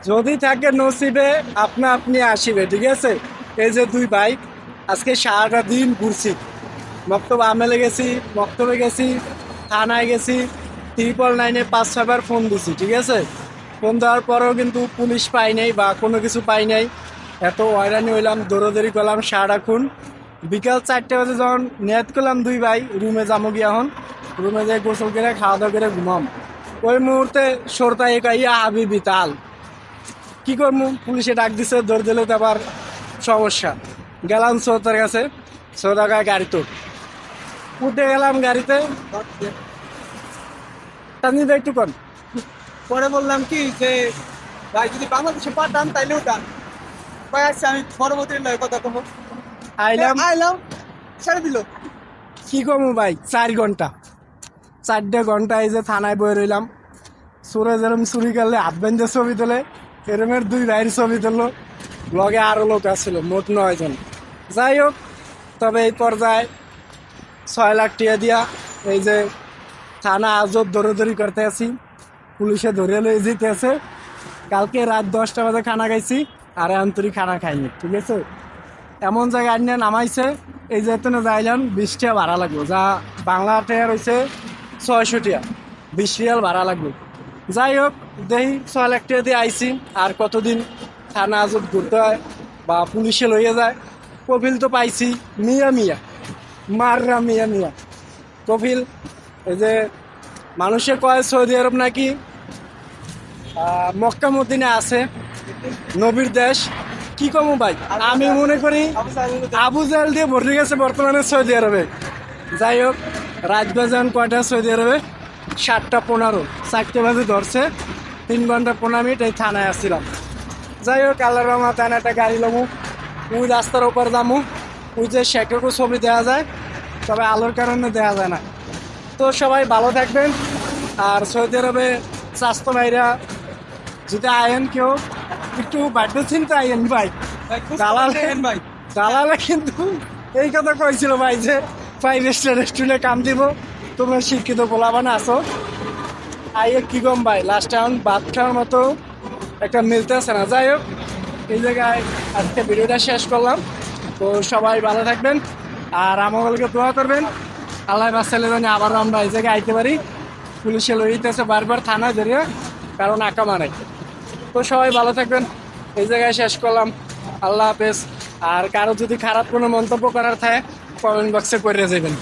যদি থাকে নসিবে আপনা আপনি আসিবে, ঠিক আছে। এই যে দুই ভাই আজকে সারাটা দিন ঘুরছি, মক্তব আমেলে গেছি, মক্তবে গেছি, থানায় গেছি, 999-এ 5-6বার ফোন দিছি, ঠিক আছে। ফোন দেওয়ার পরেও কিন্তু পুলিশ পাই নাই বা কোনো কিছু পাই নাই। এত হয়রানি হইলাম, দৌড়াদৌড়ি করলাম সারাক্ষণ। বিকাল 4টে বাজে যখন নেট করলাম দুই ভাই রুমে যাবো গিয়ে, এখন রুমে যাই গোসল করে খাওয়া দাওয়া করে ঘুমাম। ওই মুহূর্তে সরতা ইয়া হাবিবি তাল কি করবো, পুলিশে ডাক দিছে, দৌড় দিলে তো আবার সমস্যা। গেলাম সৌদার কাছে, সৌদা গায়ে গাড়ি তো উঠে গেলাম গাড়িতে, টানি একটু কর। পরে বললাম কি যে ভাই যদি বাংলাদেশে পাঠান তাইলে উঠান। ভাই আচ্ছা আমি পরবর্তী নয় কথা কমো। আইলাম ছেড়ে দিল। কি করবো ভাই, 4 ঘন্টা 4টে ঘন্টা এই যে থানায় বয়ে রইলাম। সুরে যেরম চুরি করলে হাফবেঞ্জের ছবি তোলে, এরমের দুই ভাইয়ের ছবি তুললো, লগে আরো লোক আসছিল, মোট 9 জন। যাই হোক, তবে এই পর্যায়ে 6 লাখ টাকা দিয়া এই যে থানা আজব দৌড়াদৌড়ি করতে আছি, পুলিশে ধরে লয়ে যেতে আছে। কালকে রাত 10টা বাজে খানা খাইছি, আর আন্তরিক খানা খাইনি, ঠিক আছে। এমন জায়গায় আনিয়ে নামাইছে, এই যে এতনে যাইলাম 20 টাকা ভাড়া লাগবে, যা বাংলা টাকা রয়েছে 600 টাকা, 20 রিয়াল ভাড়া লাগবে। যাই হোক, দেখি 6 লাখ টাকা দিয়ে আইছি, আর কতদিন থানা আজব ঘুরতে হয় বা পুলিশে লইয়ে যায়। কপিল তো পাইছি, মিয়া মিয়া মাররা মিয়া মিয়া কপিল। এই যে মানুষে কয় সৌদি আরব নাকি মক্কা মদিনা আছে, নবীর দেশ। কি কমু ভাই, আমি মনে করি আবু জাহেল দিয়ে ভরে গেছে বর্তমানে সৌদি আরবে। যাই হোক, রাত বাজান কয়টা সৌদি আরবে, 7টা 15, 4টে বাজে ধরছে, 3 ঘন্টা 15 মিনিট এই থানায় আসছিলাম। যাই হোক, আল্লাহর রহমতে একটা গাড়ি লমু, ওই রাস্তার উপর যামু, ওই যে শেখেরও ছবি দেওয়া যায়, তবে আলোর কারণে দেওয়া যায় না। তো সবাই ভালো থাকবেন, আর সৌদি আরবে স্বাস্থ্য ভাইরা যদি আয়েন কেউ একটু বাধ্য চিন্তা আইয়েন ভাই। ভাই দালালে কিন্তু এই কথা কইছিল ভাই যে 5 স্টার রেস্টুরেন্টে কাম দিব, তোমরা শিক্ষিত পোলাবানা আছো। আইয়ে কি কম ভাই, লাস্ট টাইম ভাত খাওয়ার মতো একটা মিলতেছে না। যাই হোক, এই জায়গায় আজকে ভিডিওটা শেষ করলাম। তো সবাই ভালো থাকবেন, আর আমাদেরকে দোয়া করবেন, আল্লাহ বাঁচালে জানি আবারও আমরা এই জায়গায় আইতে পারি। পুলিশে লইতেছে বারবার থানায় ধরিয়ে, কারণ আঁকা মারে। তো সবাই ভালো থাকবেন, এই জায়গায় শেষ করলাম। আল্লাহ হাফেজ। আর কারো যদি খারাপ কোনো মন্তব্য করার থাকে কমেন্ট বক্সে করে যাবেন।